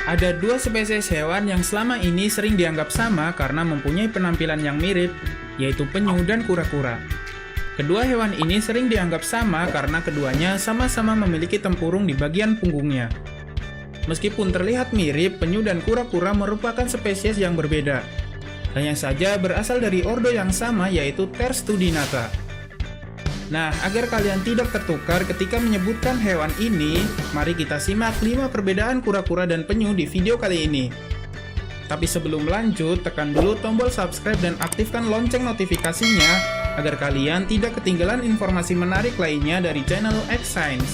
Ada dua spesies hewan yang selama ini sering dianggap sama karena mempunyai penampilan yang mirip, yaitu penyu dan kura-kura. Kedua hewan ini sering dianggap sama karena keduanya sama-sama memiliki tempurung di bagian punggungnya. Meskipun terlihat mirip, penyu dan kura-kura merupakan spesies yang berbeda. Hanya saja berasal dari ordo yang sama, yaitu Testudinata. Nah, agar kalian tidak tertukar ketika menyebutkan hewan ini, mari kita simak 5 perbedaan kura-kura dan penyu di video kali ini. Tapi sebelum lanjut, tekan dulu tombol subscribe dan aktifkan lonceng notifikasinya agar kalian tidak ketinggalan informasi menarik lainnya dari channel X Science.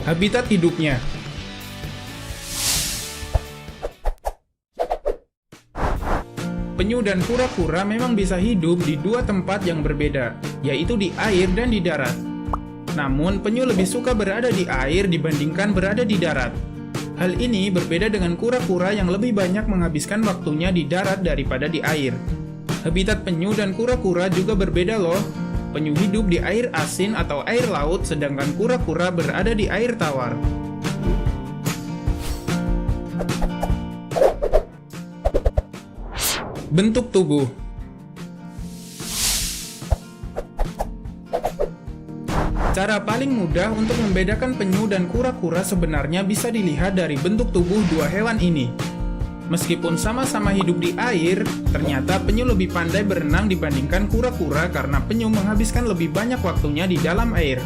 Habitat hidupnya. Penyu dan kura-kura memang bisa hidup di dua tempat yang berbeda, yaitu di air dan di darat. Namun, penyu lebih suka berada di air dibandingkan berada di darat. Hal ini berbeda dengan kura-kura yang lebih banyak menghabiskan waktunya di darat daripada di air. Habitat penyu dan kura-kura juga berbeda loh. Penyu hidup di air asin atau air laut, sedangkan kura-kura berada di air tawar. Bentuk tubuh. Cara paling mudah untuk membedakan penyu dan kura-kura sebenarnya bisa dilihat dari bentuk tubuh dua hewan ini. Meskipun sama-sama hidup di air, ternyata penyu lebih pandai berenang dibandingkan kura-kura karena penyu menghabiskan lebih banyak waktunya di dalam air.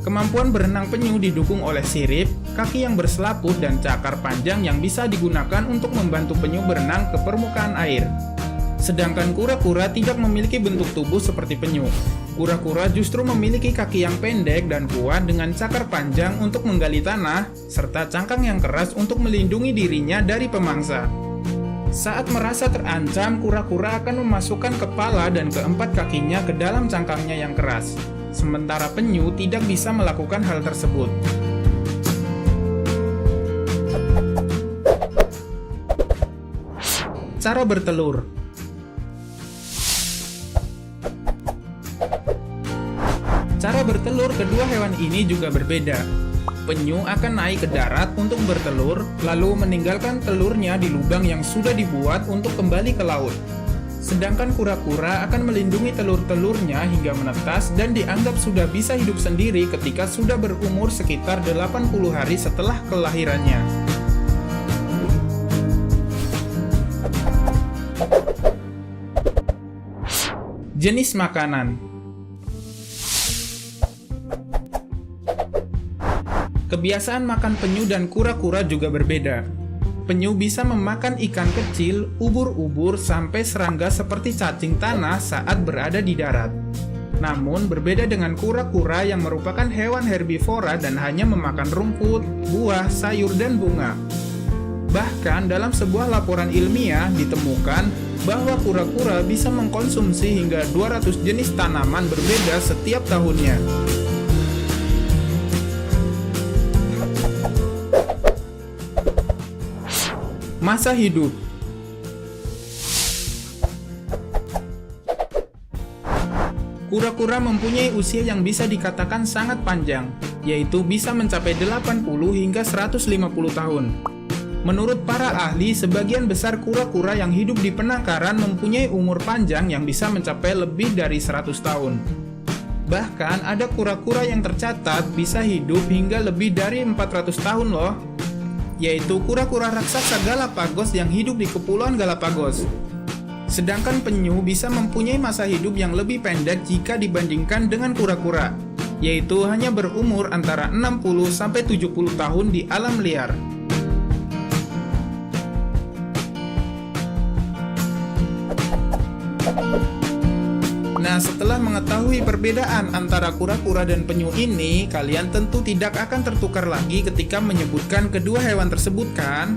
Kemampuan berenang penyu didukung oleh sirip, kaki yang berselaput, dan cakar panjang yang bisa digunakan untuk membantu penyu berenang ke permukaan air. Sedangkan kura-kura tidak memiliki bentuk tubuh seperti penyu. Kura-kura justru memiliki kaki yang pendek dan kuat dengan cakar panjang untuk menggali tanah, serta cangkang yang keras untuk melindungi dirinya dari pemangsa. Saat merasa terancam, kura-kura akan memasukkan kepala dan keempat kakinya ke dalam cangkangnya yang keras. Sementara penyu tidak bisa melakukan hal tersebut. Cara bertelur. Cara bertelur kedua hewan ini juga berbeda. Penyu akan naik ke darat untuk bertelur, lalu meninggalkan telurnya di lubang yang sudah dibuat untuk kembali ke laut. Sedangkan kura-kura akan melindungi telur-telurnya hingga menetas dan dianggap sudah bisa hidup sendiri ketika sudah berumur sekitar 80 hari setelah kelahirannya. Jenis makanan. Kebiasaan makan penyu dan kura-kura juga berbeda. Penyu bisa memakan ikan kecil, ubur-ubur, sampai serangga seperti cacing tanah saat berada di darat. Namun, berbeda dengan kura-kura yang merupakan hewan herbivora dan hanya memakan rumput, buah, sayur, dan bunga. Bahkan, dalam sebuah laporan ilmiah ditemukan bahwa kura-kura bisa mengkonsumsi hingga 200 jenis tanaman berbeda setiap tahunnya. Masa hidup. Kura-kura mempunyai usia yang bisa dikatakan sangat panjang, yaitu bisa mencapai 80 hingga 150 tahun. Menurut para ahli, sebagian besar kura-kura yang hidup di penangkaran mempunyai umur panjang yang bisa mencapai lebih dari 100 tahun. Bahkan ada kura-kura yang tercatat bisa hidup hingga lebih dari 400 tahun loh, yaitu kura-kura raksasa Galapagos yang hidup di Kepulauan Galapagos. Sedangkan penyu bisa mempunyai masa hidup yang lebih pendek jika dibandingkan dengan kura-kura, yaitu hanya berumur antara 60-70 tahun di alam liar. Nah, setelah mengetahui perbedaan antara kura-kura dan penyu ini, kalian tentu tidak akan tertukar lagi ketika menyebutkan kedua hewan tersebut kan?